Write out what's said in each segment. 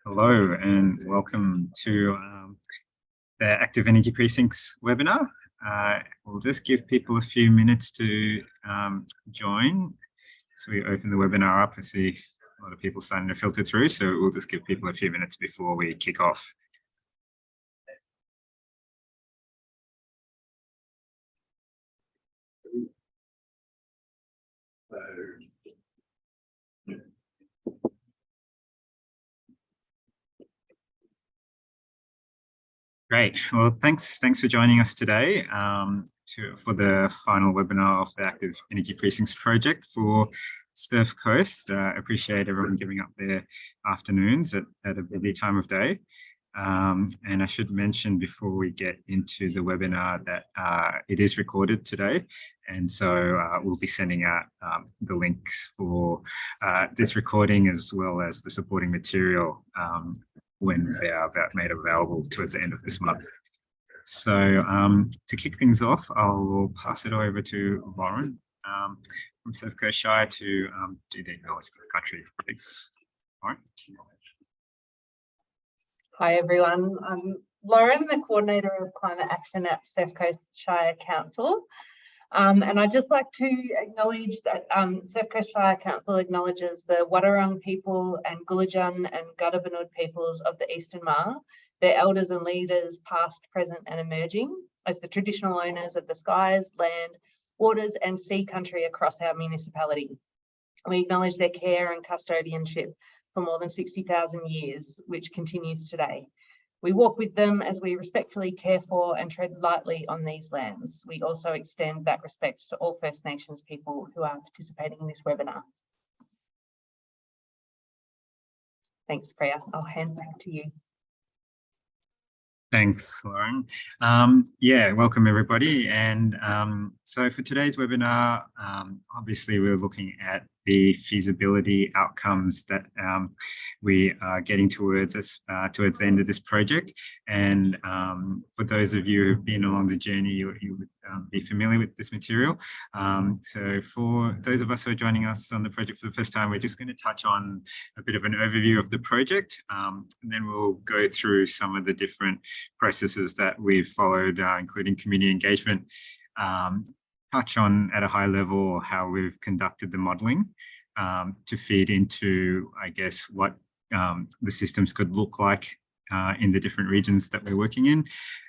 Hello and welcome to the Active Energy Precincts webinar. We'll just give people a few minutes to join. So we open the webinar up. I see a lot of people starting to filter through, so we'll just give people a few minutes before we kick off. Great. Well, thanks for joining us today for the final webinar of the Active Energy Precincts project for Surf Coast. Appreciate everyone giving up their afternoons at a busy time of day. And I should mention before we get into the webinar that it is recorded today. And so we'll be sending out the links for this recording as well as the supporting material when they are made available towards the end of this month. So to kick things off, I'll pass it over to Lauren from Surf Coast Shire to do the acknowledgement of the country. Thanks, Lauren. Hi everyone, I'm Lauren, the Coordinator of Climate Action at Surf Coast Shire Council. And I'd just like to acknowledge that Surf Coast Shire Council acknowledges the Wadawurrung people and Gulidjan and Gudubanud peoples of the Eastern Maar, their elders and leaders past, present and emerging, as the traditional owners of the skies, land, waters and sea country across our municipality. We acknowledge their care and custodianship for more than 60,000 years, which continues today. We walk with them as we respectfully care for and tread lightly on these lands. We also extend that respect to all First Nations people who are participating in this webinar. Thanks, Priya. I'll hand back to you. Thanks, Lauren. Yeah, welcome everybody. And so for today's webinar, obviously we're looking at the feasibility outcomes that we are getting towards the end of this project. And for those of you who've been along the journey, you would be familiar with this material. So for those of us who are joining us on the project for the first time, we're just going to touch on a bit of an overview of the project, and then we'll go through some of the different processes that we've followed, including community engagement, touch on at a high level how we've conducted the modelling to feed into, I guess, what the systems could look like in the different regions that we're working in,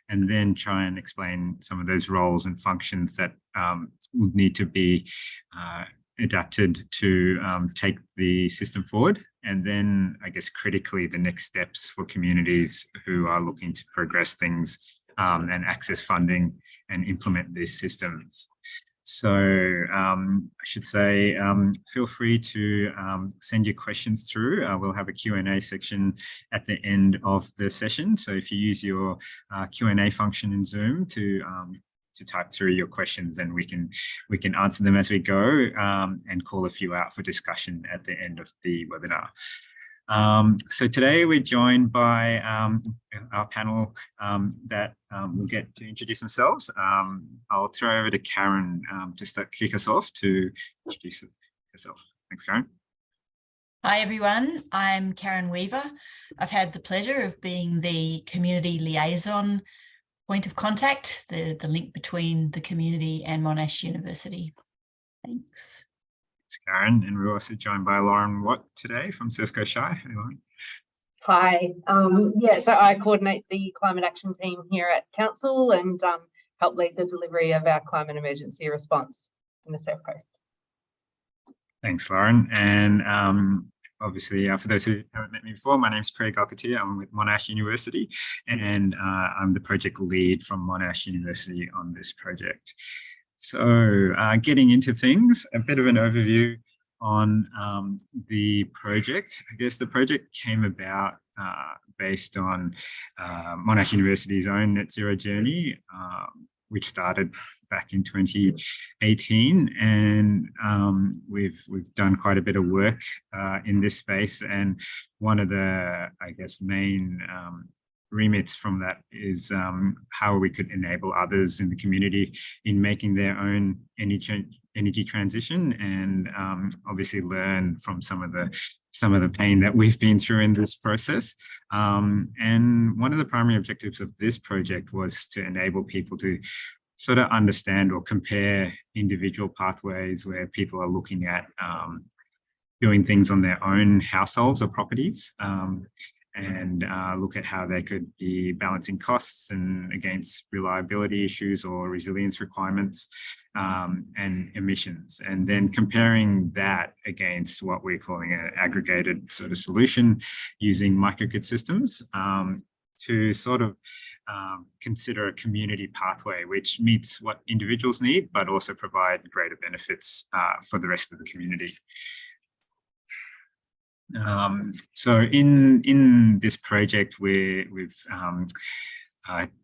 and then try and explain some of those roles and functions that would need to be adapted to take the system forward. And then, I guess, critically, the next steps for communities who are looking to progress things and access funding and implement these systems. So I should say, feel free to send your questions through. We'll have a Q&A section at the end of the session. So if you use your Q&A function in Zoom to type through your questions, and we can answer them as we go and call a few out for discussion at the end of the webinar. So today we're joined by our panel that will get to introduce themselves. I'll throw over to Karen to kick us off to introduce herself. Thanks, Karen. Hi everyone, I'm Karen Weaver. I've had the pleasure of being the community liaison point of contact, the link between the community and Monash University. Thanks. Thanks, Karen. And we're also joined by Lauren Watt today from Surf Coast Shire. Hey, Lauren. Hi. Yeah, so I coordinate the climate action team here at Council and help lead the delivery of our climate emergency response in the Surf Coast. Thanks, Lauren. And obviously, for those who haven't met me before, my name is Priya Galketiya. I'm with Monash University, and I'm the project lead from Monash University on this project. So getting into things, a bit of an overview on the project. I guess the project came about based on Monash University's own net zero journey, which started back in 2018, and we've done quite a bit of work in this space. And one of the, I guess, main remits from that is how we could enable others in the community in making their own energy transition, and obviously learn from some of the pain that we've been through in this process. And one of the primary objectives of this project was to enable people to sort of understand or compare individual pathways where people are looking at doing things on their own households or properties, and look at how they could be balancing costs and against reliability issues or resilience requirements, and emissions, and then comparing that against what we're calling an aggregated sort of solution using microgrid systems, to sort of consider a community pathway which meets what individuals need, but also provide greater benefits for the rest of the community. So in this project, we've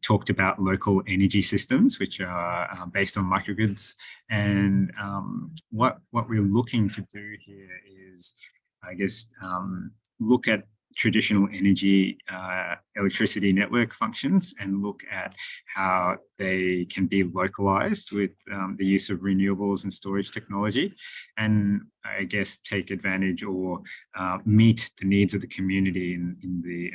talked about local energy systems, which are based on microgrids. And what we're looking to do here is, I guess, look at traditional energy electricity network functions and look at how they can be localized with the use of renewables and storage technology, and I guess take advantage or meet the needs of the community in the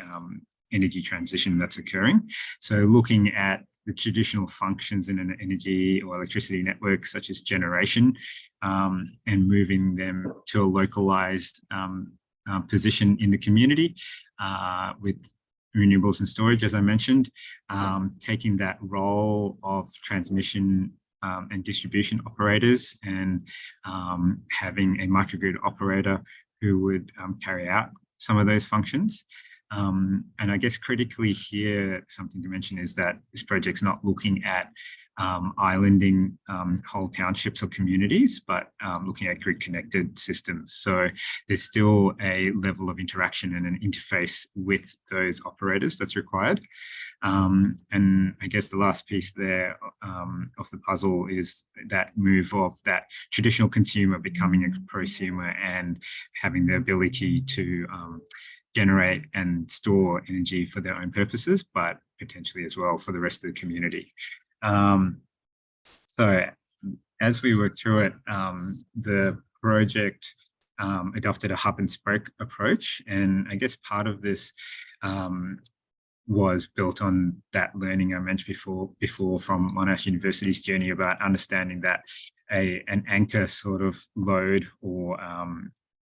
energy transition that's occurring. So looking at the traditional functions in an energy or electricity network, such as generation, and moving them to a localized position in the community with renewables and storage, as I mentioned, taking that role of transmission and distribution operators, and having a microgrid operator who would carry out some of those functions. And I guess critically here, something to mention is that this project's not looking at islanding whole townships or communities, but looking at grid connected systems. So there's still a level of interaction and an interface with those operators that's required. And I guess the last piece there of the puzzle is that move of that traditional consumer becoming a prosumer and having the ability to generate and store energy for their own purposes, but potentially as well for the rest of the community. So as we work through it, the project adopted a hub and spoke approach, and I guess part of this was built on that learning I mentioned before from Monash University's journey about understanding that an anchor sort of load or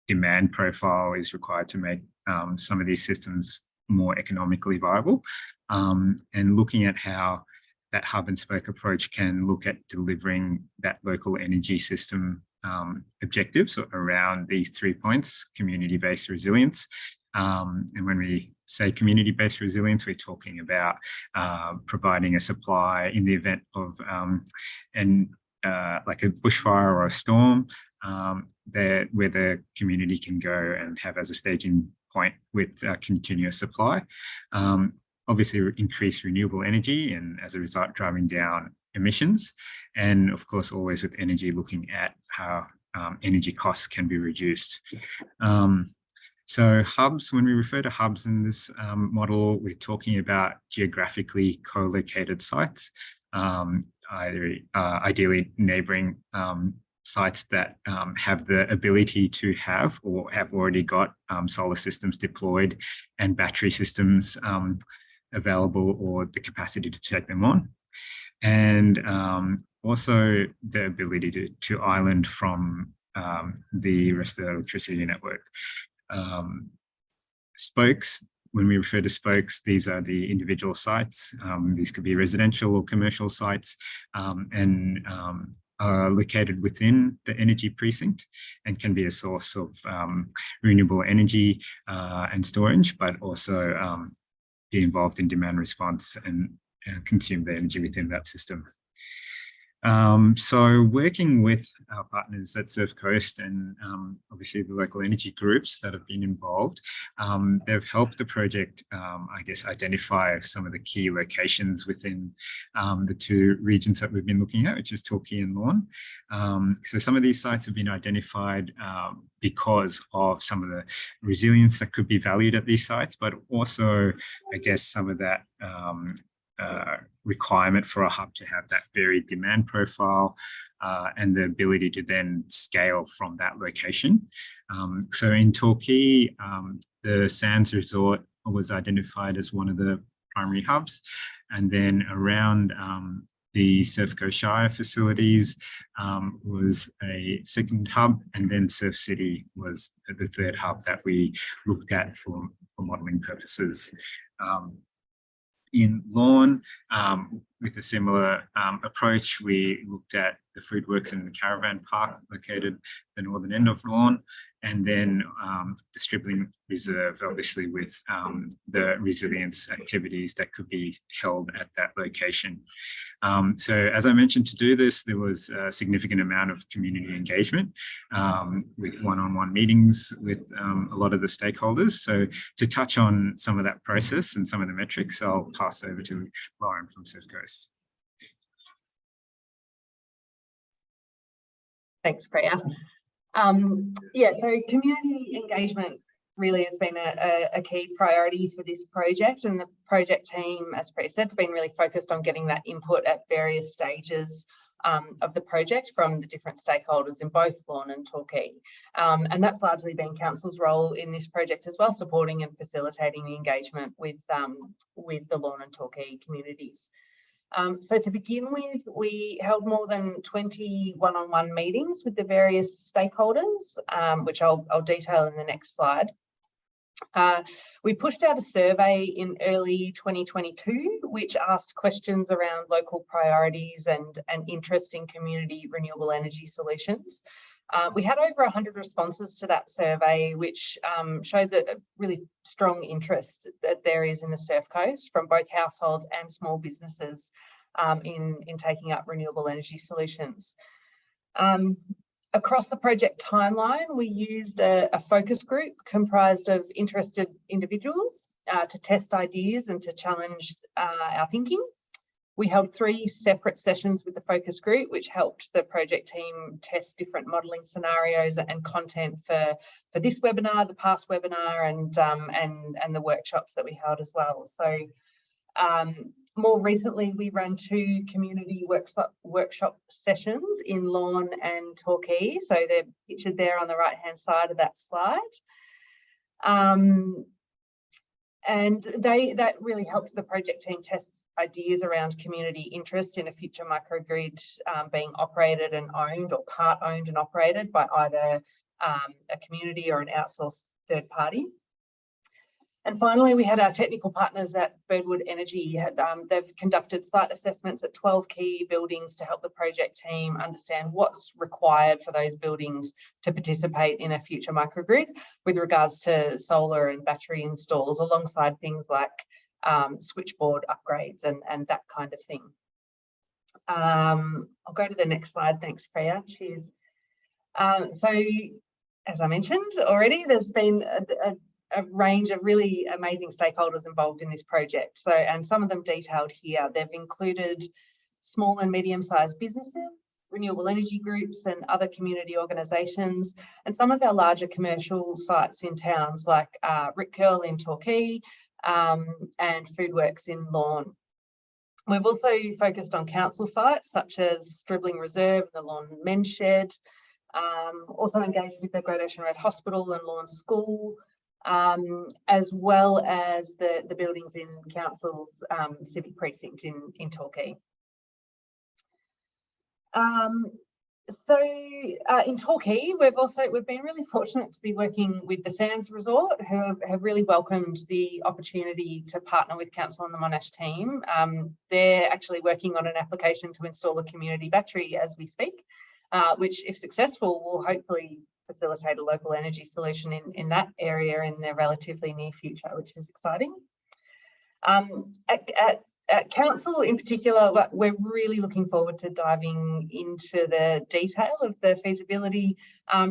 demand profile is required to make some of these systems more economically viable, and looking at how that hub and spoke approach can look at delivering that local energy system objectives around these 3 points: community-based resilience. And when we say community-based resilience, we're talking about providing a supply in the event of like a bushfire or a storm, where the community can go and have as a staging point with continuous supply. Obviously increase renewable energy, and as a result driving down emissions, and of course always with energy looking at how energy costs can be reduced. So hubs, when we refer to hubs in this model, we're talking about geographically co-located sites, ideally neighbouring sites that have the ability to have or have already got solar systems deployed and battery systems available, or the capacity to take them on. And also the ability to island from the rest of the electricity network. Spokes, when we refer to spokes, these are the individual sites. These could be residential or commercial sites, and are located within the energy precinct and can be a source of renewable energy and storage, but also be involved in demand response and consume the energy within that system. So working with our partners at Surf Coast and obviously the local energy groups that have been involved, they've helped the project, I guess, identify some of the key locations within the two regions that we've been looking at, which is Torquay and Lorne. So some of these sites have been identified because of some of the resilience that could be valued at these sites, but also, I guess, some of that requirement for a hub to have that varied demand profile and the ability to then scale from that location. So in Torquay, the Sands Resort was identified as one of the primary hubs, and then around the Surf Coast Shire facilities was a second hub, and then Surf City was the third hub that we looked at for modelling purposes. In Lorne, with a similar approach, we looked at the food works in the caravan park located the northern end of Lorne, and then the Stribling Reserve, obviously with the resilience activities that could be held at that location. So as I mentioned, to do this, there was a significant amount of community engagement with one-on-one meetings with a lot of the stakeholders. So to touch on some of that process and some of the metrics, I'll pass over to Lauren from Surf Coast. Thanks, Priya. Yeah, so community engagement really has been a key priority for this project, and the project team, as Priya said, has been really focused on getting that input at various stages of the project from the different stakeholders in both Lorne and Torquay. And that's largely been Council's role in this project as well, supporting and facilitating the engagement with the Lorne and Torquay communities. So to begin with, we held more than 20 one-on-one meetings with the various stakeholders, which I'll detail in the next slide. We pushed out a survey in early 2022, which asked questions around local priorities and interest in community renewable energy solutions. We had over 100 responses to that survey, which showed that a really strong interest that there is in the Surf Coast from both households and small businesses in taking up renewable energy solutions. Across the project timeline, we used a focus group comprised of interested individuals to test ideas and to challenge our thinking. We held 3 separate sessions with the focus group, which helped the project team test different modelling scenarios and content for this webinar, the past webinar, and the workshops that we held as well. So more recently, we ran 2 community workshop sessions in Lorne and Torquay. So they're pictured there on the right-hand side of that slide. And that really helped the project team test ideas around community interest in a future microgrid being operated and owned, or part owned and operated by either a community or an outsourced third party. And finally, we had our technical partners at Birdwood Energy. They've conducted site assessments at 12 key buildings to help the project team understand what's required for those buildings to participate in a future microgrid with regards to solar and battery installs, alongside things like switchboard upgrades and that kind of thing. I'll go to the next slide. Thanks, Priya. Cheers. So, as I mentioned already, there's been a range of really amazing stakeholders involved in this project. So, and some of them detailed here. They've included small and medium-sized businesses, renewable energy groups and other community organisations, and some of our larger commercial sites in towns like Rip Curl in Torquay and Foodworks in Lorne. We've also focused on council sites such as Stribling Reserve, the Lorne Men's Shed, also engaged with the Great Ocean Road Hospital and Lorne School, as well as the buildings in Council's civic precinct in Torquay. So in Torquay, we've been really fortunate to be working with the Sands Resort, who have really welcomed the opportunity to partner with Council and the Monash team. They're actually working on an application to install a community battery as we speak, which, if successful, will hopefully facilitate a local energy solution in that area in the relatively near future, which is exciting. At At Council in particular, we're really looking forward to diving into the detail of the feasibility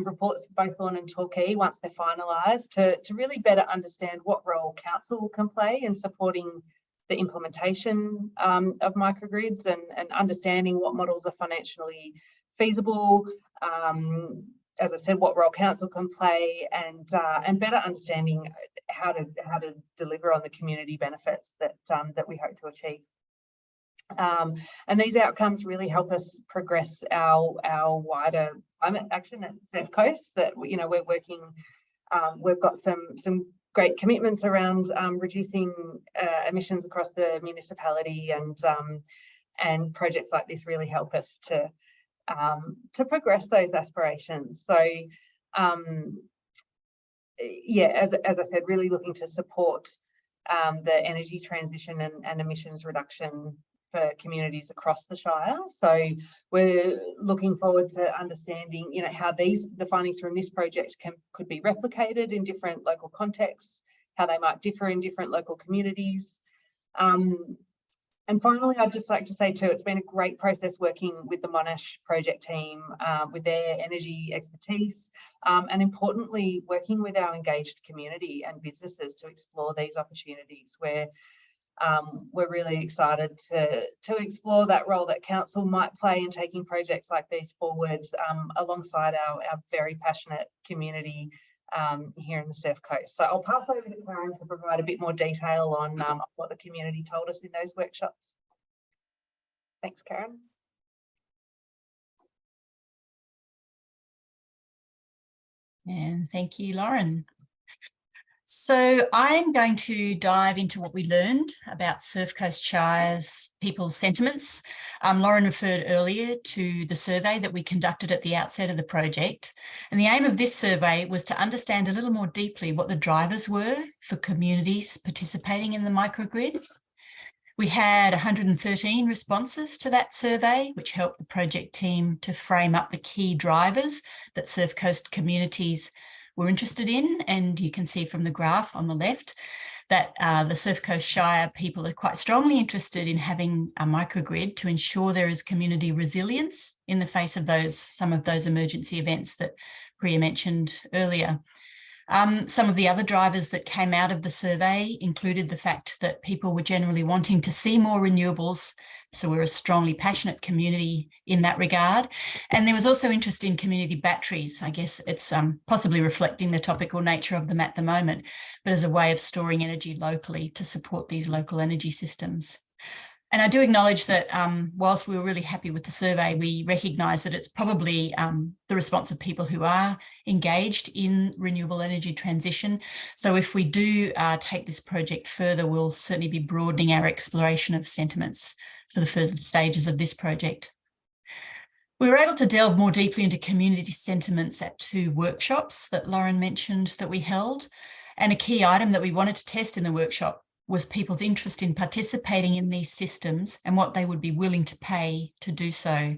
reports for both Vaughan and Torquay once they're finalised, to really better understand what role Council can play in supporting the implementation of microgrids and understanding what models are financially feasible. As I said, what role Council can play, and better understanding how to deliver on the community benefits that we hope to achieve. And these outcomes really help us progress our wider climate action at South Coast. That we're working. We've got some great commitments around reducing emissions across the municipality, and projects like this really help us to progress those aspirations. So yeah, as I said, really looking to support the energy transition and emissions reduction for communities across the Shire. So we're looking forward to understanding, how the findings from this project could be replicated in different local contexts, how they might differ in different local communities. And finally, I'd just like to say too, it's been a great process working with the Monash project team with their energy expertise, and importantly, working with our engaged community and businesses to explore these opportunities. We're really excited to explore that role that Council might play in taking projects like these forward, alongside our very passionate community here in the Surf Coast. So I'll pass over to Karen to provide a bit more detail on what the community told us in those workshops. Thanks, Karen. And thank you, Lauren. So I'm going to dive into what we learned about Surf Coast Shire's people's sentiments. Lauren referred earlier to the survey that we conducted at the outset of the project. And the aim of this survey was to understand a little more deeply what the drivers were for communities participating in the microgrid. We had 113 responses to that survey, which helped the project team to frame up the key drivers that Surf Coast communities were interested in. And you can see from the graph on the left that the Surf Coast Shire people are quite strongly interested in having a microgrid to ensure there is community resilience in the face of some of those emergency events that Priya mentioned earlier. Some of the other drivers that came out of the survey included the fact that people were generally wanting to see more renewables. So we're a strongly passionate community in that regard. And there was also interest in community batteries. I guess it's possibly reflecting the topical nature of them at the moment, but as a way of storing energy locally to support these local energy systems. And I do acknowledge that whilst we were really happy with the survey, we recognise that it's probably the response of people who are engaged in renewable energy transition. So if we do take this project further, we'll certainly be broadening our exploration of sentiments for the further stages of this project. We were able to delve more deeply into community sentiments at 2 workshops that Lauren mentioned that we held. And a key item that we wanted to test in the workshop was people's interest in participating in these systems and what they would be willing to pay to do so.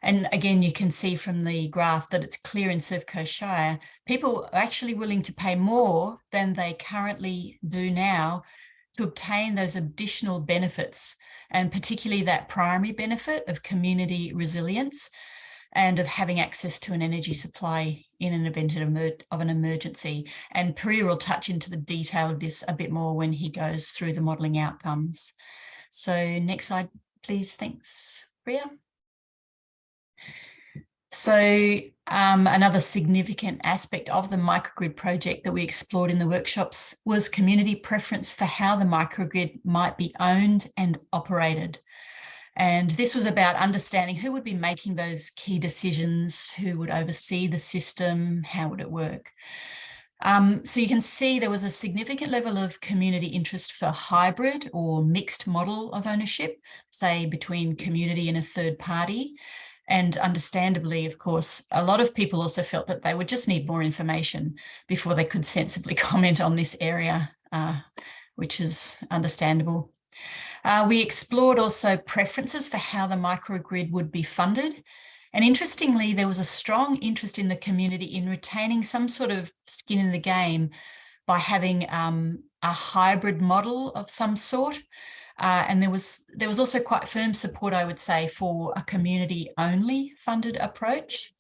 And again, you can see from the graph that it's clear in Surf Coast Shire, people are actually willing to pay more than they currently do now to obtain those additional benefits, and particularly that primary benefit of community resilience and of having access to an energy supply in an event of an emergency. And Priya will touch into the detail of this a bit more when he goes through the modelling outcomes. So next slide, please. Thanks, Priya. So another significant aspect of the microgrid project that we explored in the workshops was community preference for how the microgrid might be owned and operated. And this was about understanding who would be making those key decisions, who would oversee the system, how would it work. So you can see there was a significant level of community interest for hybrid or mixed model of ownership, say between community and a third party. And understandably, of course, a lot of people also felt that they would just need more information before they could sensibly comment on this area, which is understandable. We explored also preferences for how the microgrid would be funded. And interestingly, there was a strong interest in the community in retaining some sort of skin in the game by having a hybrid model of some sort. And there was also quite firm support, I would say, for a community-only funded approach.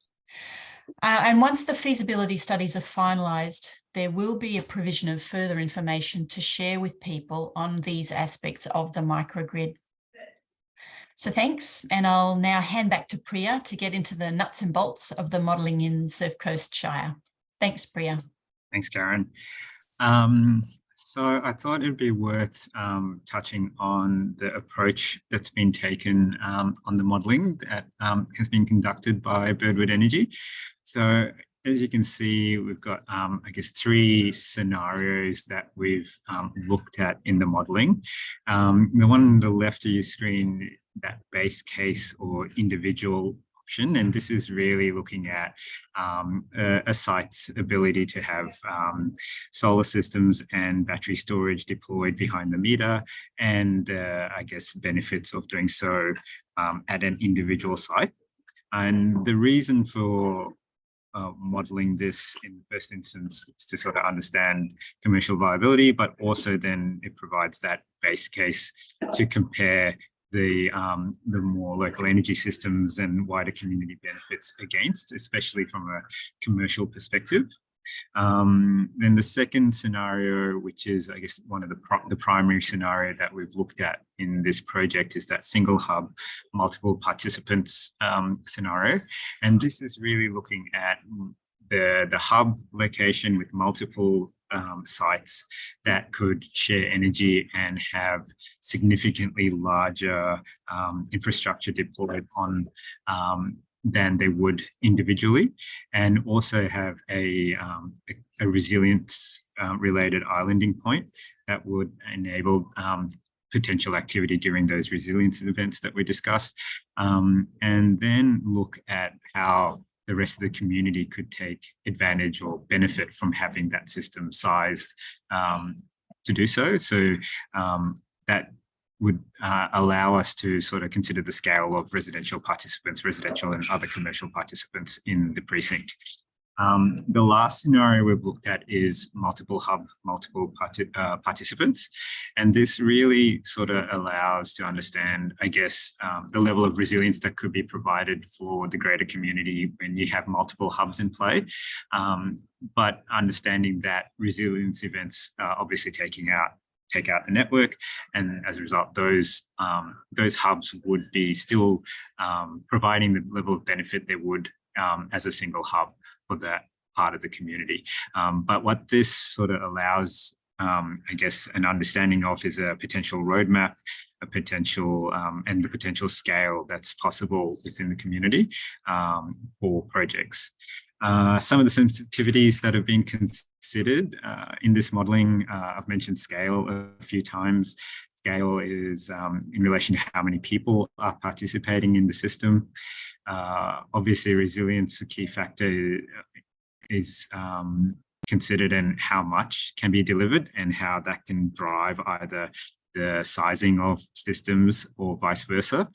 And once the feasibility studies are finalised, there will be a provision of further information to share with people on these aspects of the microgrid. So thanks, and I'll now hand back to Priya to get into the nuts and bolts of the modelling in Surf Coast Shire. Thanks, Priya. Thanks, Karen. So I thought it'd be worth touching on the approach that's been taken on the modelling that has been conducted by Birdwood Energy. So as you can see, we've got, I guess, 3 scenarios that we've looked at in the modelling. The one on the left of your screen, that base case or individual option, and this is really looking at a site's ability to have solar systems and battery storage deployed behind the meter, and I guess benefits of doing so at an individual site. And the reason for modeling this in the first instance is to sort of understand commercial viability, but also then it provides that base case to compare the more local energy systems and wider community benefits against, especially from a commercial perspective. Then the second scenario, which is, I guess, one of the primary scenario that we've looked at in this project, is that single hub, multiple participants scenario. And this is really looking at the hub location with multiple sites that could share energy and have significantly larger infrastructure deployed on than they would individually, and also have a resilience related islanding point that would enable potential activity during those resilience events that we discussed, and then look at how the rest of the community could take advantage or benefit from having that system sized to do so. So that would allow us to sort of consider the scale of residential participants, residential and other commercial participants in the precinct. The last scenario we've looked at is multiple hub, multiple participants. And this really sort of allows to understand, I guess, the level of resilience that could be provided for the greater community when you have multiple hubs in play. But understanding that resilience events are obviously take out the network, and as a result, those hubs would be still providing the level of benefit they would as a single hub for that part of the community. But what this sort of allows, I guess, an understanding of is a potential roadmap, a potential and the potential scale that's possible within the community for projects. Some of the sensitivities that have been considered in this modelling, I've mentioned scale a few times. Scale is in relation to how many people are participating in the system. Obviously, resilience, a key factor, is considered, and how much can be delivered and how that can drive either the sizing of systems or vice versa.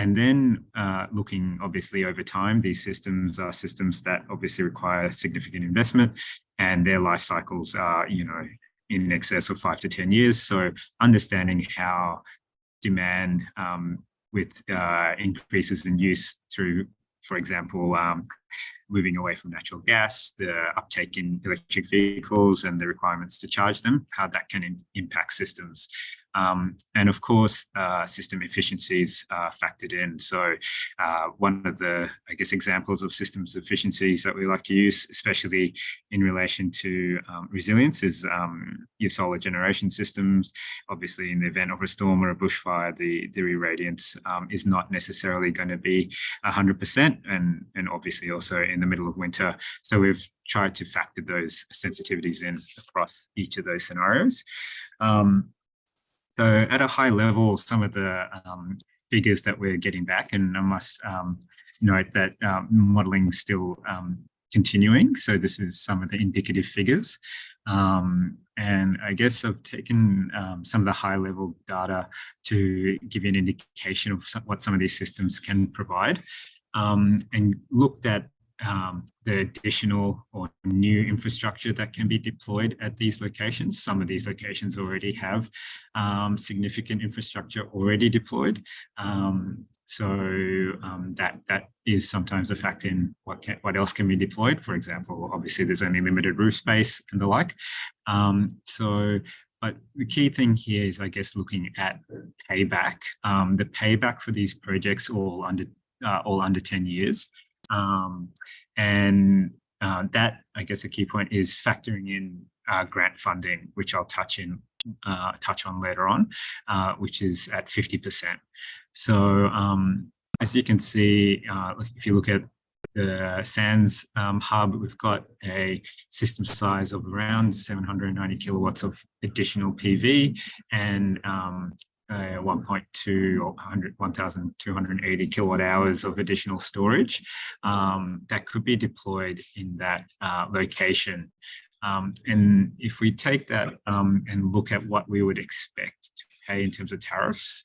And then looking obviously over time, these systems are systems that obviously require significant investment, and their life cycles are, in excess of 5 to 10 years. So understanding how demand with increases in use through, for example, moving away from natural gas, the uptake in electric vehicles and the requirements to charge them, how that can impact systems. And of course, system efficiencies are factored in. So one of the, I guess, examples of systems efficiencies that we like to use, especially in relation to resilience, is your solar generation systems. Obviously, in the event of a storm or a bushfire, the irradiance is not necessarily going to be 100%, and obviously also in the middle of winter. So we've tried to factor those sensitivities in across each of those scenarios. So at a high level, some of the figures that we're getting back, and I must note that modelling is still continuing. So this is some of the indicative figures. And I guess I've taken some of the high level data to give you an indication of what some of these systems can provide, and looked at the additional or new infrastructure that can be deployed at these locations. Some of these locations already have significant infrastructure already deployed. That is sometimes a factor in what else can be deployed. For example, obviously there's only limited roof space and the like. But the key thing here is, I guess, looking at payback. The payback for these projects all under 10 years. That, I guess, a key point is factoring in grant funding, which I'll touch on later on, which is at 50%. So as you can see, if you look at the SANS hub, we've got a system size of around 790 kilowatts of additional PV and 1.2 or 1,280 kilowatt hours of additional storage that could be deployed in that location. And if we take that and look at what we would expect to pay in terms of tariffs,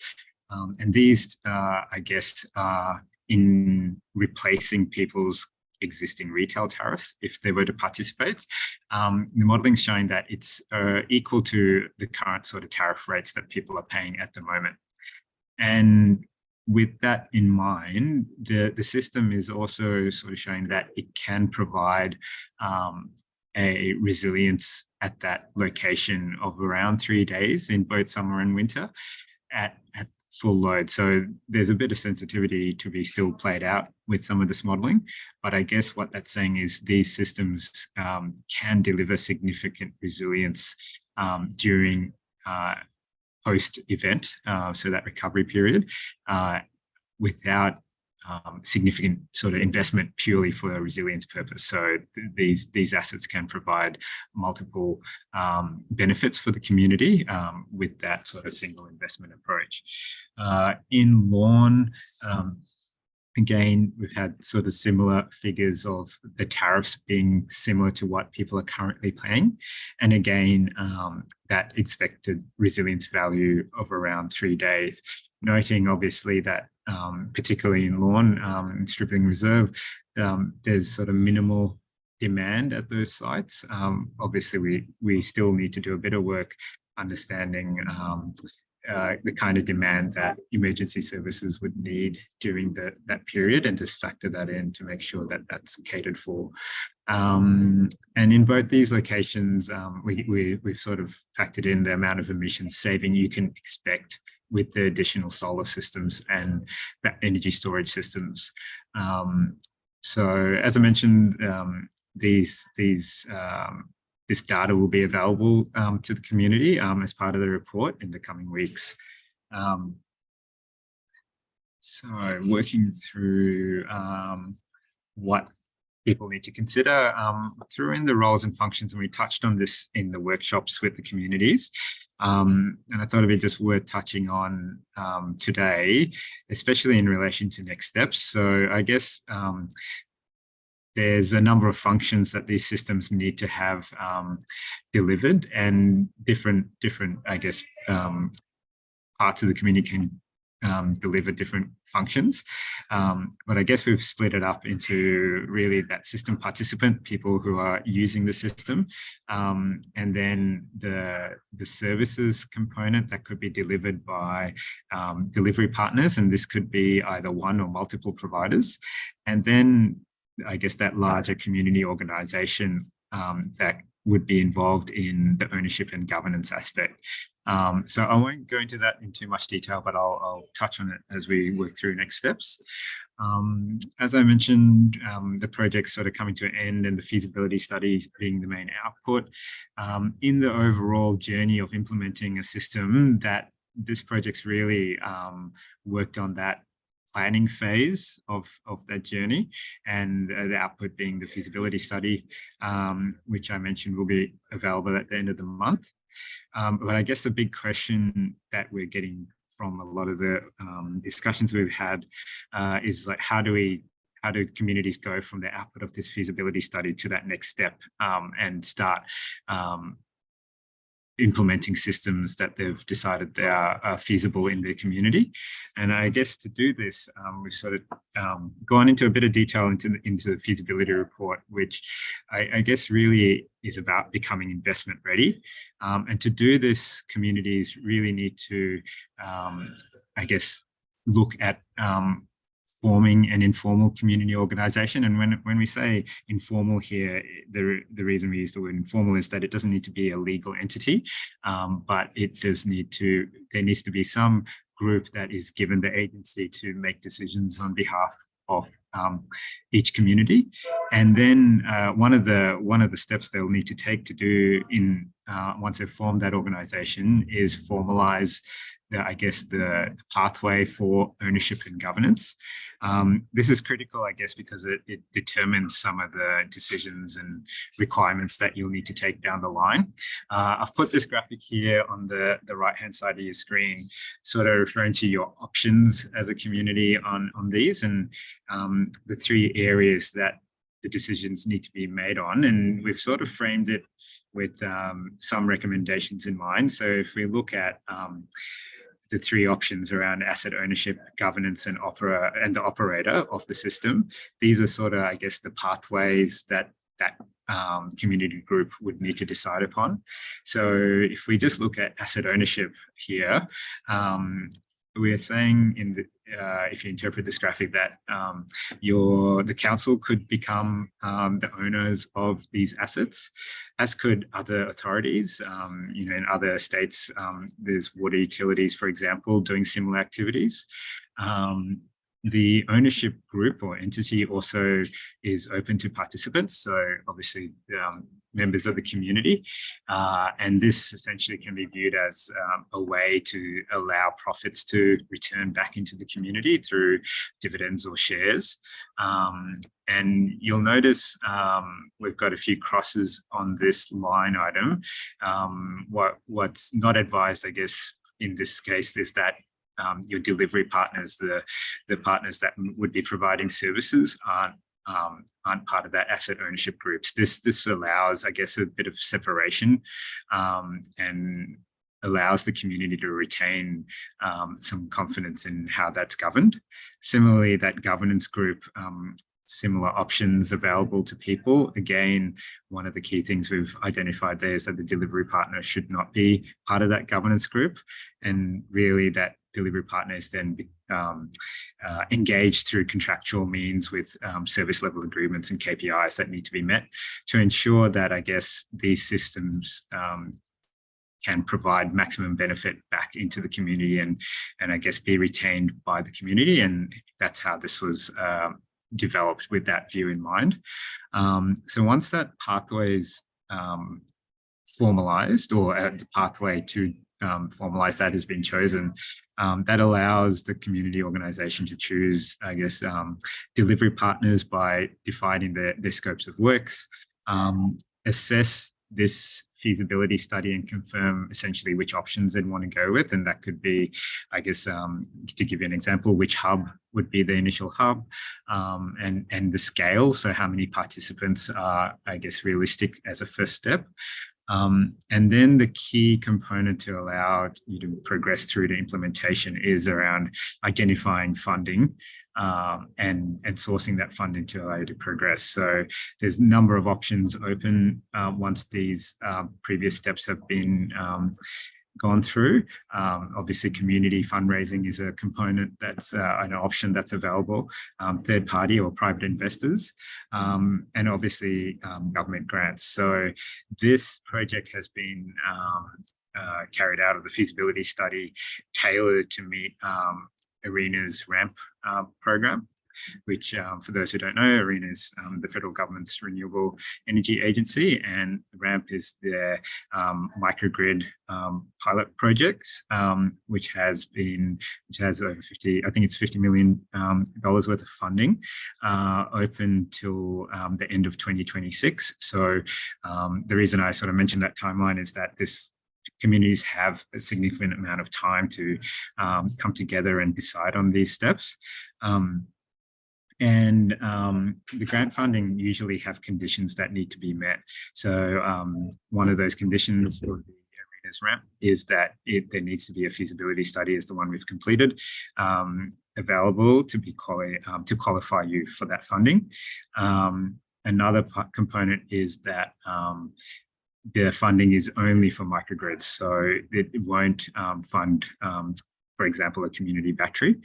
and these, I guess, are in replacing people's existing retail tariffs if they were to participate. The modelling is showing that it's equal to the current sort of tariff rates that people are paying at the moment. And with that in mind, the system is also sort of showing that it can provide a resilience at that location of around 3 days in both summer and winter at full load. So there's a bit of sensitivity to be still played out with some of this modelling, but I guess what that's saying is these systems can deliver significant resilience during post-event, so that recovery period, without significant sort of investment purely for a resilience purpose. So these assets can provide multiple benefits for the community with that sort of single investment approach. In Lorne, again, we've had sort of similar figures of the tariffs being similar to what people are currently paying. And again, that expected resilience value of around 3 days. Noting obviously that particularly in Lorne, Stripling Reserve, there's sort of minimal demand at those sites. Obviously, we still need to do a bit of work understanding the kind of demand that emergency services would need during that period, and just factor that in to make sure that that's catered for. And in both these locations, we've sort of factored in the amount of emissions saving you can expect with the additional solar systems and energy storage systems. So as I mentioned, this data will be available to the community as part of the report in the coming weeks. So working through what people need to consider, threw in the roles and functions, and we touched on this in the workshops with the communities. And I thought it'd be just worth touching on today, especially in relation to next steps. So I guess there's a number of functions that these systems need to have delivered, and different, I guess, parts of the community can deliver different functions. But I guess we've split it up into really that system participant, people who are using the system, and then the services component that could be delivered by delivery partners, and this could be either one or multiple providers. And then I guess that larger community organisation that would be involved in the ownership and governance aspect. So I won't go into that in too much detail, but I'll touch on it as we work through next steps. As I mentioned, the project's sort of coming to an end, and the feasibility study being the main output. In the overall journey of implementing a system, that this project's really worked on that planning phase of that journey, and the output being the feasibility study, which I mentioned will be available at the end of the month. But I guess the big question that we're getting from a lot of the discussions we've had is like, how do communities go from the output of this feasibility study to that next step and start implementing systems that they've decided they are feasible in their community. And I guess to do this, we've sort of gone into a bit of detail into the feasibility report, which I guess really is about becoming investment ready. And to do this, communities really need to, I guess, look at forming an informal community organisation. And when we say informal here, the reason we use the word informal is that it doesn't need to be a legal entity, but it does need to, there needs to be some group that is given the agency to make decisions on behalf of each community. And then one of the steps they'll need to take to do in once they've formed that organisation is formalise the pathway for ownership and governance. This is critical, I guess, because it determines some of the decisions and requirements that you'll need to take down the line. I've put this graphic here on the right-hand side of your screen, sort of referring to your options as a community on these, and the three areas that the decisions need to be made on. And we've sort of framed it with some recommendations in mind. So if we look at the three options around asset ownership, governance, and the operator of the system, these are sort of, I guess, the pathways that community group would need to decide upon. So if we just look at asset ownership here, we are saying in the if you interpret this graphic that the council could become the owners of these assets, as could other authorities. In other states, there's water utilities, for example, doing similar activities. The ownership group or entity also is open to participants, so obviously members of the community, and this essentially can be viewed as a way to allow profits to return back into the community through dividends or shares. And you'll notice we've got a few crosses on this line item. What's not advised, I guess, in this case is that your delivery partners, the partners that would be providing services, aren't part of that asset ownership groups. This allows, I guess, a bit of separation and allows the community to retain some confidence in how that's governed. Similarly, that governance group, similar options available to people. Again, one of the key things we've identified there is that the delivery partner should not be part of that governance group, and really that delivery partner is then engaged through contractual means with service level agreements and KPIs that need to be met to ensure that, I guess, these systems can provide maximum benefit back into the community and I guess be retained by the community. And that's how this was developed with that view in mind. So once that pathway is formalized, or the pathway to formalize that has been chosen, that allows the community organization to choose, I guess, delivery partners by defining their scopes of works, assess this feasibility study and confirm essentially which options they'd want to go with. And that could be, I guess, to give you an example, which hub would be the initial hub, and the scale. So how many participants are, I guess, realistic as a first step. And then the key component to allow you to progress through to implementation is around identifying funding and sourcing that funding to allow you to progress. So there's a number of options open once these previous steps have been gone through. Obviously, community fundraising is a component that's an option that's available, third party or private investors, and obviously government grants. So this project has been carried out of the feasibility study tailored to meet ARENA's RAMP program, which for those who don't know, ARENA is the federal government's renewable energy agency, and RAMP is their microgrid pilot project, which has over 50, I think it's $50 million worth of funding, open till the end of 2026. So the reason I sort of mentioned that timeline is that communities have a significant amount of time to come together and decide on these steps. And the grant funding usually have conditions that need to be met. So one of those conditions for the ramp is that there needs to be a feasibility study, as the one we've completed, available to to qualify you for that funding. Another component is that the funding is only for microgrids, so it won't fund, for example, a community battery,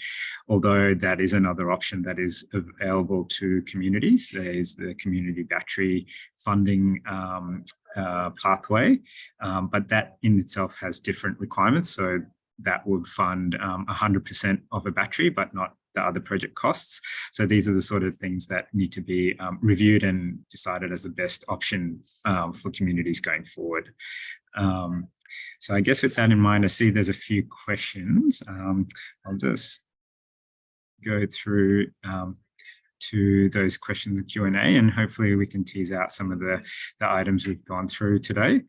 although that is another option that is available to communities. There is the community battery funding pathway, but that in itself has different requirements. So that would fund 100% of a battery, but not the other project costs. So these are the sort of things that need to be reviewed and decided as the best option for communities going forward. So I guess with that in mind, I see there's a few questions. I'll just go through to those questions and Q&A, and hopefully we can tease out some of the items we've gone through today.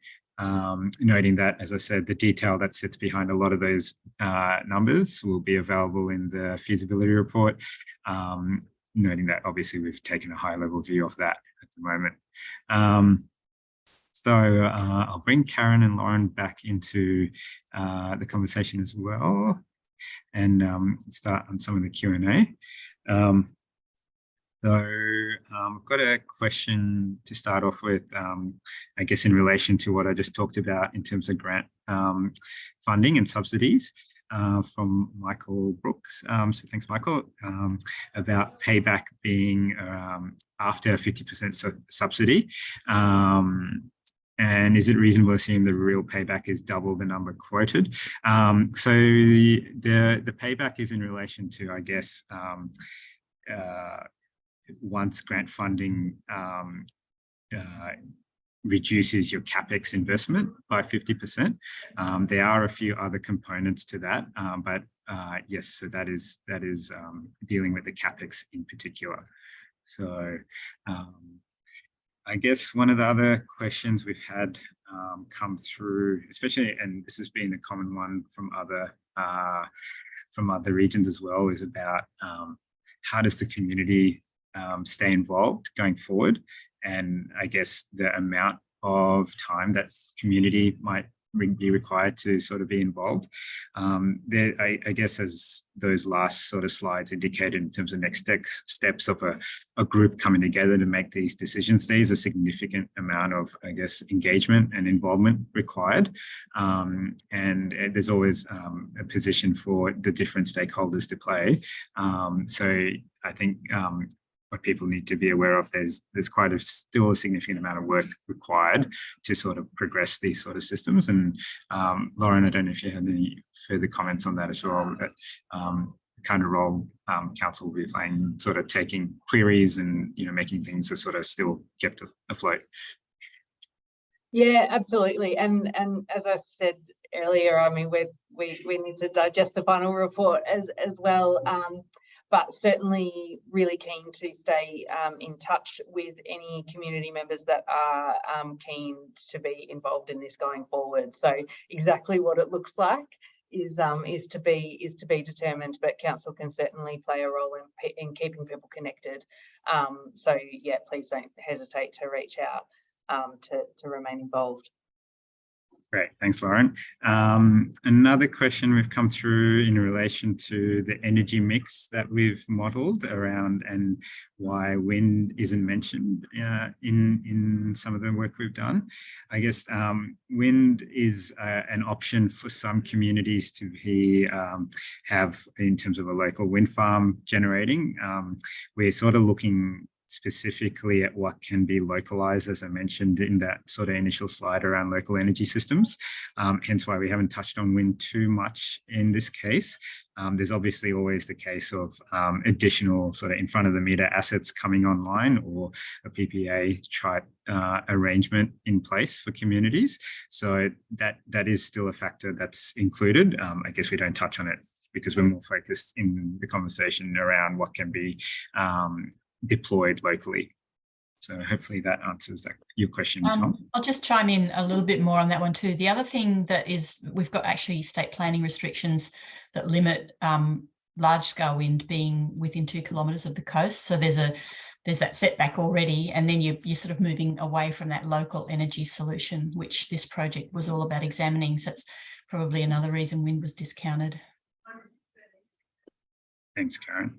Noting that, as I said, the detail that sits behind a lot of those numbers will be available in the feasibility report. Noting that obviously we've taken a high level view of that at the moment. So I'll bring Karen and Lauren back into the conversation as well, and start on some of the Q&A. So I've got a question to start off with, I guess in relation to what I just talked about in terms of grant funding and subsidies, from Michael Brooks. So thanks, Michael, about payback being after 50% subsidy. And is it reasonable to assume the real payback is double the number quoted? So the payback is in relation to, I guess, once grant funding reduces your CapEx investment by 50%. There are a few other components to that, but yes, so that is dealing with the CapEx in particular. So I guess one of the other questions we've had come through, especially, and this has been a common one from other regions as well, is about how does the community stay involved going forward, and I guess the amount of time that community might be required to sort of be involved. I guess as those last sort of slides indicated in terms of next steps of a group coming together to make these decisions, there's a significant amount of, I guess, engagement and involvement required. And there's always a position for the different stakeholders to play. So I think what people need to be aware of, there's still a significant amount of work required to sort of progress these sort of systems. And Lauren, I don't know if you had any further comments on that as well, but the kind of role council will be playing, sort of taking queries and making things that sort of still kept afloat. Yeah, absolutely. And as I said earlier, I mean, we need to digest the final report as well. But certainly really keen to stay in touch with any community members that are keen to be involved in this going forward. So exactly what it looks like is to be determined, but council can certainly play a role in keeping people connected. So yeah, please don't hesitate to reach out to remain involved. Great, thanks, Lauren. Another question we've come through in relation to the energy mix that we've modelled around, and why wind isn't mentioned in some of the work we've done. I guess wind is an option for some communities to have in terms of a local wind farm generating. We're sort of looking specifically at what can be localized, as I mentioned in that sort of initial slide around local energy systems, hence why we haven't touched on wind too much in this case. There's obviously always the case of additional sort of in front of the meter assets coming online, or a PPA type arrangement in place for communities. So that is still a factor that's included. I guess we don't touch on it because we're more focused in the conversation around what can be deployed locally. So hopefully that answers your question, Tom. I'll just chime in a little bit more on that one too. The other thing that is, we've got actually state planning restrictions that limit large-scale wind being within 2 kilometres of the coast. So there's that setback already, and then you're sort of moving away from that local energy solution, which this project was all about examining. So it's probably another reason wind was discounted. Thanks, Karen.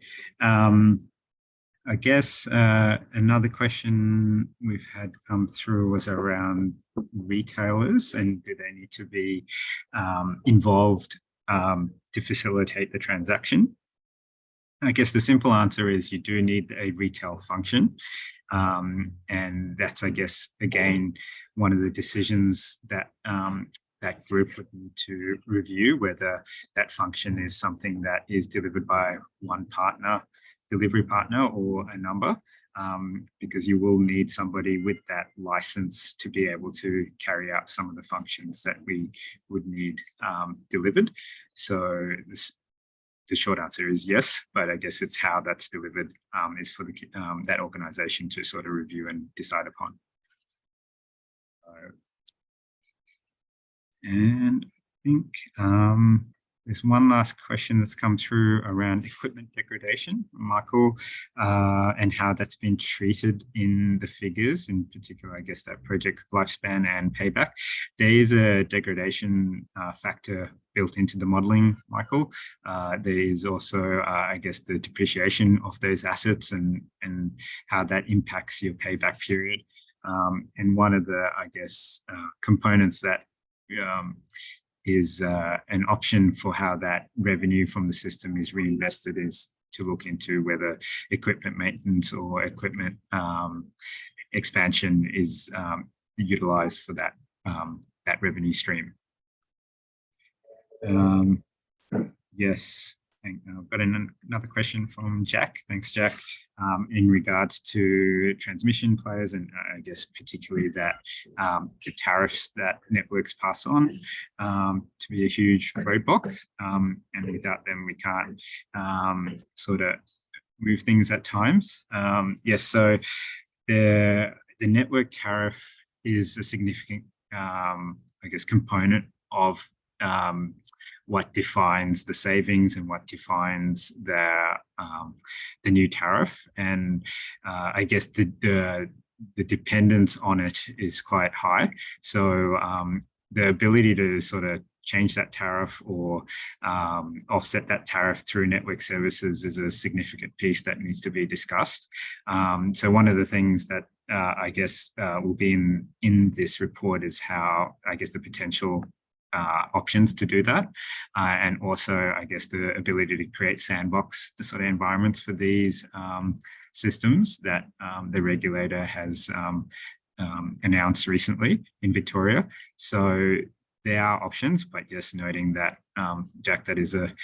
I guess another question we've had come through was around retailers and do they need to be involved to facilitate the transaction? I guess the simple answer is you do need a retail function. And that's, I guess, again, one of the decisions that that group would need to review, whether that function is something that is delivered by one delivery partner or a number, because you will need somebody with that license to be able to carry out some of the functions that we would need delivered. So the short answer is yes, but I guess it's how that's delivered is for that organisation to sort of review and decide upon. And I think there's one last question that's come through around equipment degradation, Michael, and how that's been treated in the figures, in particular, I guess, that project lifespan and payback. There is a degradation factor built into the modelling, Michael. There is also, I guess, the depreciation of those assets and how that impacts your payback period. And one of the, I guess, components that is an option for how that revenue from the system is reinvested is to look into whether equipment maintenance or equipment expansion is utilised for that that revenue stream. Yes, I've got another question from Jack. Thanks, Jack. In regards to transmission players and I guess particularly that the tariffs that networks pass on to be a huge roadblock, and without them we can't sort of move things at times. Yes, so the network tariff is a significant I guess component of what defines the savings and what defines the new tariff, and I guess the dependence on it is quite high. So the ability to sort of change that tariff or offset that tariff through network services is a significant piece that needs to be discussed. So one of the things that I guess will be in this report is how I guess the potential options to do that, and also I guess the ability to create sandbox the sort of environments for these systems that the regulator has announced recently in Victoria. So there are options, but yes, noting that Jack, that is an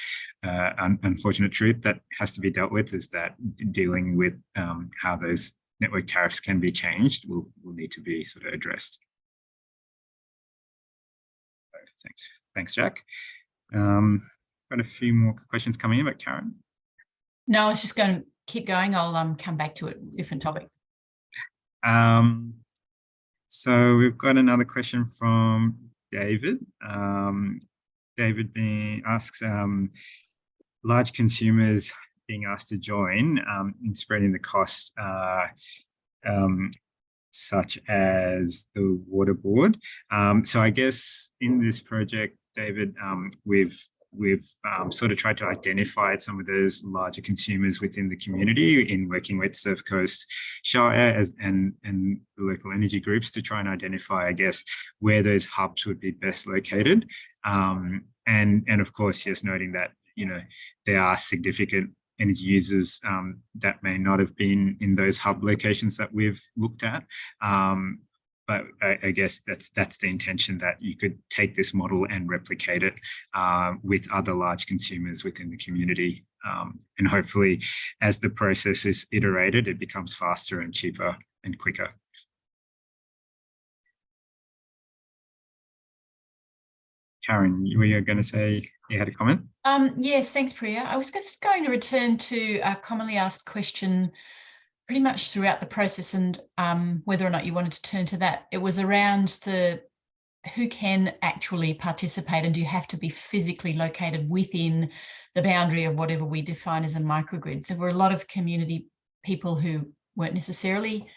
unfortunate truth that has to be dealt with, is that dealing with how those network tariffs can be changed will need to be sort of addressed. Thanks, Jack. Got a few more questions coming in, but Karen? No, I was just going to keep going. I'll come back to it, different topic. So we've got another question from David. David asks, large consumers being asked to join in spreading the costs, such as the water board. So I guess in this project, David, we've sort of tried to identify some of those larger consumers within the community in working with Surf Coast Shire and the local energy groups to try and identify, I guess, where those hubs would be best located. And of course, yes, noting that, you know, there are significant energy users that may not have been in those hub locations that we've looked at. But I guess that's the intention, that you could take this model and replicate it with other large consumers within the community. And hopefully, as the process is iterated, it becomes faster and cheaper and quicker. Karen, were you going to say you had a comment? Yes, thanks, Priya. I was just going to return to a commonly asked question pretty much throughout the process, and whether or not you wanted to turn to that. It was around who can actually participate, and do you have to be physically located within the boundary of whatever we define as a microgrid? There were a lot of community people who weren't necessarily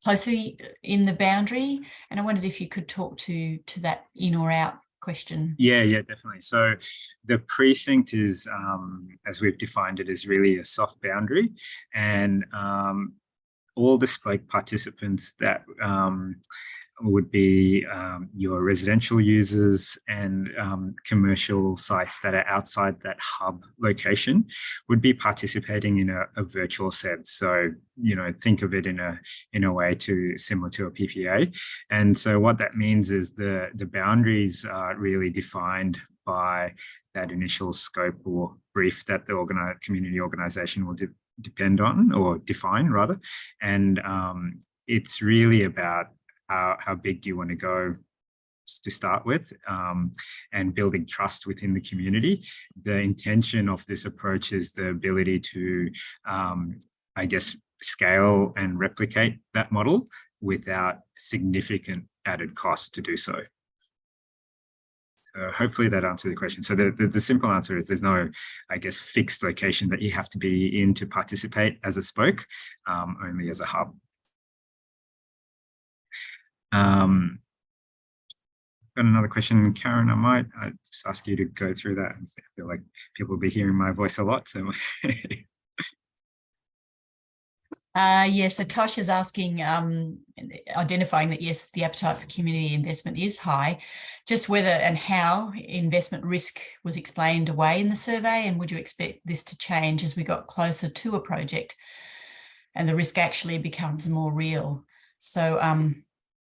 closely in the boundary, and I wondered if you could talk to that in or out question. Yeah, definitely. So the precinct is, as we've defined it, is really a soft boundary, and all the spoke participants that would be your residential users and commercial sites that are outside that hub location would be participating in a virtual sense. So, think of it in a way similar to a PPA. And so what that means is the boundaries are really defined by that initial scope or brief that the community organisation will depend on, or define rather. And it's really about how big do you want to go to start with, and building trust within the community. The intention of this approach is the ability to, scale and replicate that model without significant added cost to do so. So hopefully that answers the question. So the simple answer is there's no, fixed location that you have to be in to participate as a spoke, only as a hub. Got another question, Karen. I might just ask you to go through that. I feel like people will be hearing my voice a lot. So so Tosh is asking, identifying that yes, the appetite for community investment is high, just whether and how investment risk was explained away in the survey, and would you expect this to change as we got closer to a project and the risk actually becomes more real? So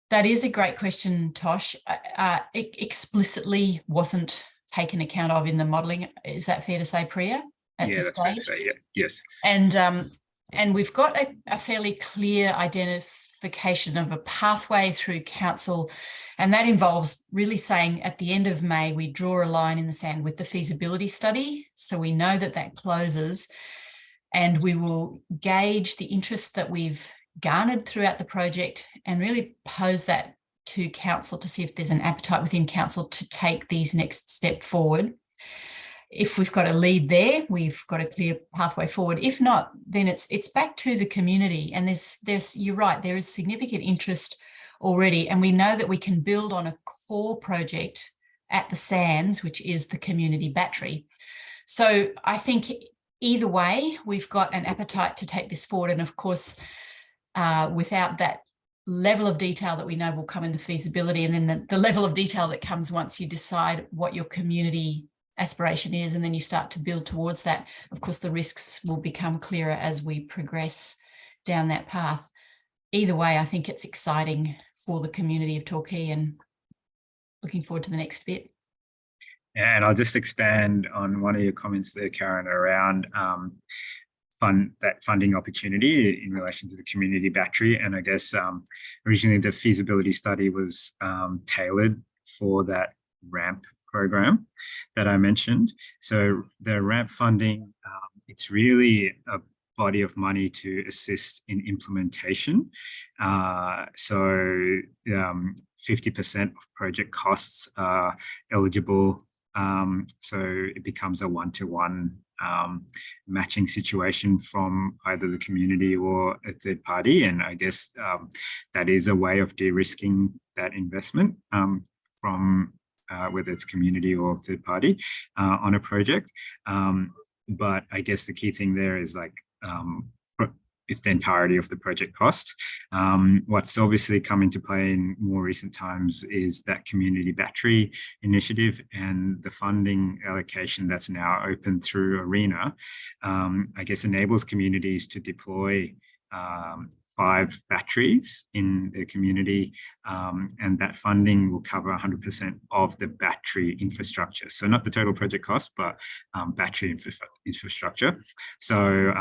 that is a great question, Tosh. It explicitly wasn't taken account of in the modelling. Is that fair to say, Priya? At this stage? Fair to say, yeah. Yes. And we've got a fairly clear identification of a pathway through council, and that involves really saying at the end of May, we draw a line in the sand with the feasibility study. So we know that closes, and we will gauge the interest that we've garnered throughout the project and really pose that to council to see if there's an appetite within council to take these next step forward. If we've got a lead there, we've got a clear pathway forward. If not, then it's back to the community. And there's you're right, there is significant interest already, and we know that we can build on a core project at the Sands, which is the community battery. So I think either way, we've got an appetite to take this forward, and of course, without that level of detail that we know will come in the feasibility, and then the level of detail that comes once you decide what your community aspiration is, and then you start to build towards that, of course, the risks will become clearer as we progress down that path. Either way, I think it's exciting for the community of Torquay, and looking forward to the next bit. And I'll just expand on one of your comments there, Karen, around that funding opportunity in relation to the community battery. And I guess originally the feasibility study was tailored for that RAMP program that I mentioned. So the RAMP funding, it's really a body of money to assist in implementation. So 50% of project costs are eligible. So it becomes a one-to-one matching situation from either the community or a third party. And I guess that is a way of de-risking that investment from whether it's community or third party on a project. But I guess the key thing there is it's the entirety of the project cost. What's obviously come into play in more recent times is that community battery initiative, and the funding allocation that's now open through ARENA, I guess enables communities to deploy 5 batteries in their community, and that funding will cover 100% of the battery infrastructure. So not the total project cost, but battery infrastructure. So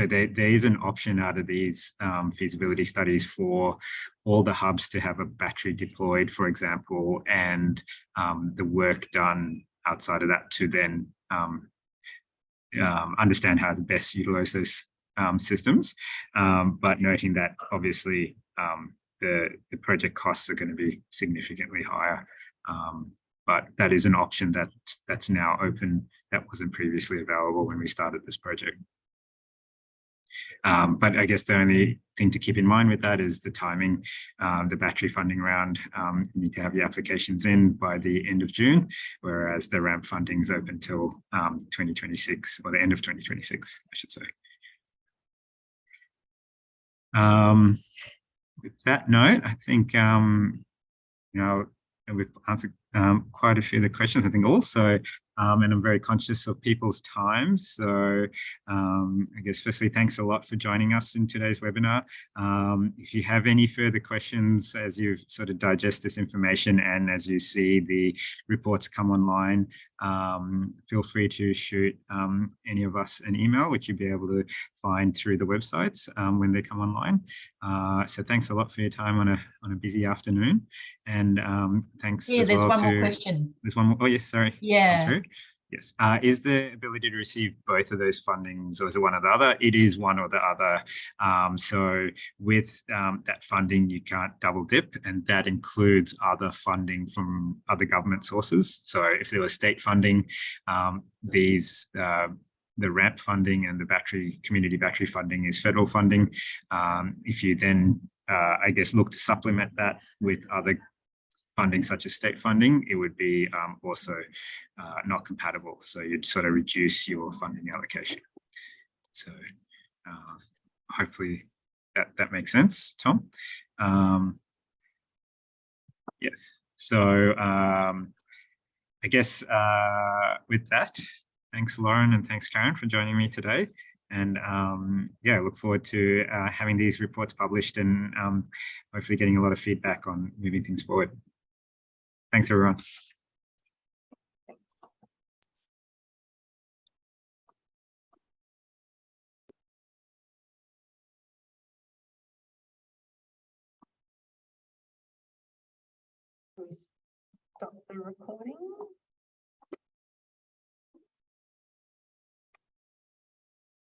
there is an option out of these feasibility studies for all the hubs to have a battery deployed, for example, and the work done outside of that to then understand how to best utilize those systems. But noting that obviously the project costs are going to be significantly higher. But that is an option that's now open, that wasn't previously available when we started this project. But I guess the only thing to keep in mind with that is the timing. The battery funding round, you need to have your applications in by the end of June, whereas the ramp funding is open till 2026, or the end of 2026, I should say. With that note, I think we've answered quite a few of the questions, I think also, and I'm very conscious of people's time. So I guess firstly, thanks a lot for joining us in today's webinar. If you have any further questions as you sort of digest this information and as you see the reports come online, feel free to shoot any of us an email, which you'll be able to find through the websites when they come online. So thanks a lot for your time on a busy afternoon, and thanks as well. There's one more question. There's one more. Oh yes, sorry. Yeah. Yes. Is the ability to receive both of those fundings, or is it one or the other? It is one or the other. So with that funding, you can't double dip, and that includes other funding from other government sources. So if there was state funding, the RAMP funding and the community battery funding is federal funding. If you then, I guess, look to supplement that with other funding such as state funding, it would be also not compatible. So you'd sort of reduce your funding allocation. So hopefully that makes sense, Tom. Yes. So I guess with that, thanks Lauren and thanks Karen for joining me today. And yeah, I look forward to having these reports published and hopefully getting a lot of feedback on moving things forward. Thanks, everyone. Stop the recording.